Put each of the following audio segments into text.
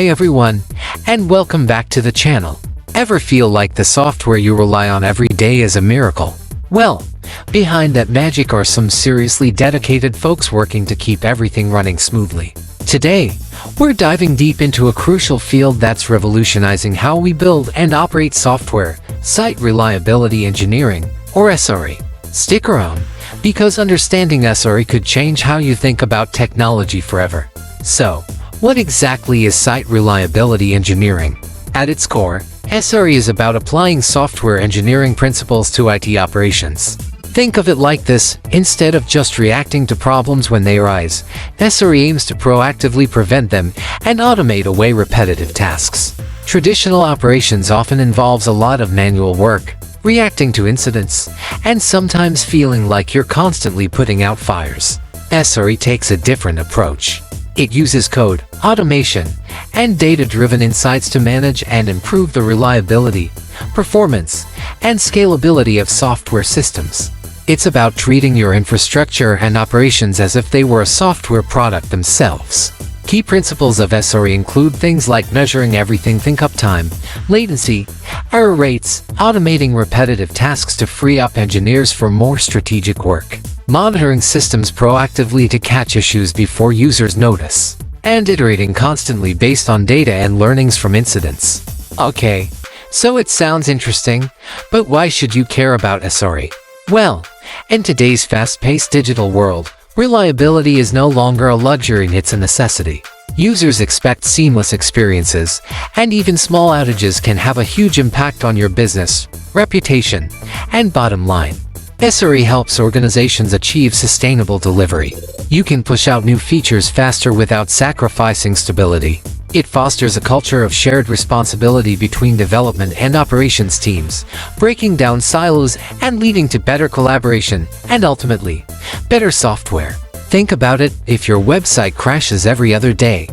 Hey everyone, and welcome back to the channel. Ever feel like the software you rely on every day is a miracle? Well, behind that magic are some seriously dedicated folks working to keep everything running smoothly. Today, we're diving deep into a crucial field that's revolutionizing how we build and operate software, site reliability engineering, or SRE. Stick around, because understanding SRE could change how you think about technology forever. So, what exactly is site reliability engineering? At its core, SRE is about applying software engineering principles to IT operations. Think of it like this: instead of just reacting to problems when they arise, SRE aims to proactively prevent them and automate away repetitive tasks. Traditional operations often involves a lot of manual work, reacting to incidents, and sometimes feeling like you're constantly putting out fires. SRE takes a different approach. It uses code, automation, and data-driven insights to manage and improve the reliability, performance, and scalability of software systems. It's about treating your infrastructure and operations as if they were a software product themselves. Key principles of SRE include things like measuring everything: think uptime, latency, error rates, automating repetitive tasks to free up engineers for more strategic work, monitoring systems proactively to catch issues before users notice, and iterating constantly based on data and learnings from incidents. Okay, so it sounds interesting, but why should you care about SRE? Well, in today's fast-paced digital world, reliability is no longer a luxury, it's a necessity. Users expect seamless experiences, and even small outages can have a huge impact on your business, reputation, and bottom line. SRE helps organizations achieve sustainable delivery. You can push out new features faster without sacrificing stability. It fosters a culture of shared responsibility between development and operations teams, breaking down silos and leading to better collaboration and, ultimately, better software. Think about it: if your website crashes every other day,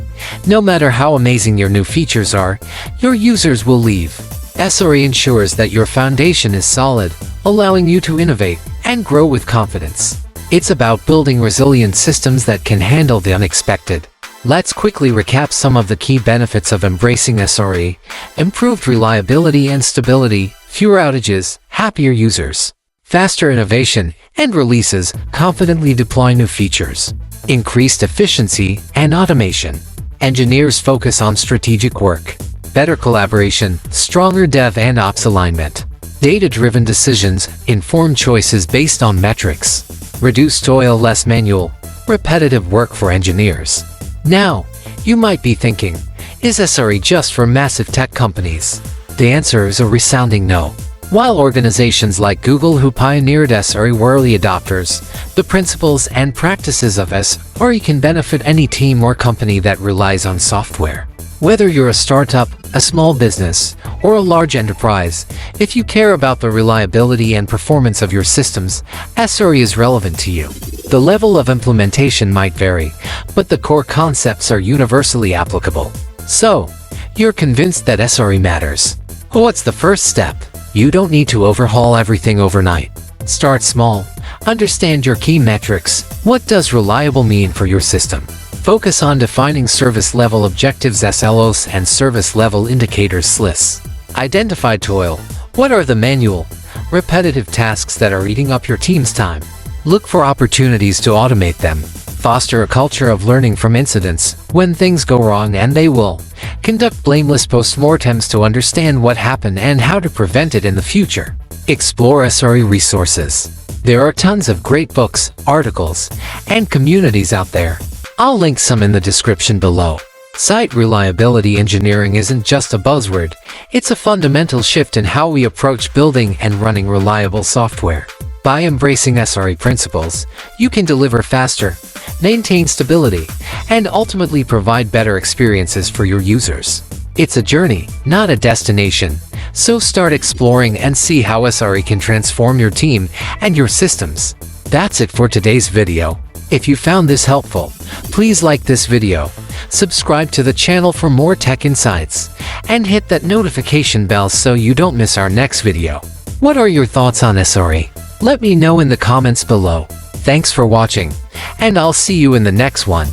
no matter how amazing your new features are, your users will leave. SRE ensures that your foundation is solid, allowing you to innovate and grow with confidence. It's about building resilient systems that can handle the unexpected. Let's quickly recap some of the key benefits of embracing SRE: improved reliability and stability, fewer outages, happier users, faster innovation and releases, confidently deploy new features, increased efficiency and automation. Engineers focus on strategic work, better collaboration, stronger dev and ops alignment, data-driven decisions, informed choices based on metrics, reduced toil, less manual, repetitive work for engineers. Now, you might be thinking, is SRE just for massive tech companies? The answer is a resounding no. While organizations like Google, who pioneered SRE, were early adopters, the principles and practices of SRE can benefit any team or company that relies on software. Whether you're a startup, a small business, or a large enterprise, if you care about the reliability and performance of your systems, SRE is relevant to you. The level of implementation might vary, but the core concepts are universally applicable. So, you're convinced that SRE matters. What's the first step? You don't need to overhaul everything overnight. Start small. Understand your key metrics. What does reliable mean for your system? Focus on defining service-level objectives (SLOs) and service-level indicators (SLIs). Identify toil. What are the manual, repetitive tasks that are eating up your team's time? Look for opportunities to automate them. Foster a culture of learning from incidents. When things go wrong, and they will, conduct blameless postmortems to understand what happened and how to prevent it in the future. Explore SRE resources. There are tons of great books, articles, and communities out there. I'll link some in the description below. Site reliability engineering isn't just a buzzword, it's a fundamental shift in how we approach building and running reliable software. By embracing SRE principles, you can deliver faster, maintain stability, and ultimately provide better experiences for your users. It's a journey, not a destination, so start exploring and see how SRE can transform your team and your systems. That's it for today's video. If you found this helpful, please like this video, subscribe to the channel for more tech insights, and hit that notification bell so you don't miss our next video. What are your thoughts on SRE? Let me know in the comments below. Thanks for watching, and I'll see you in the next one.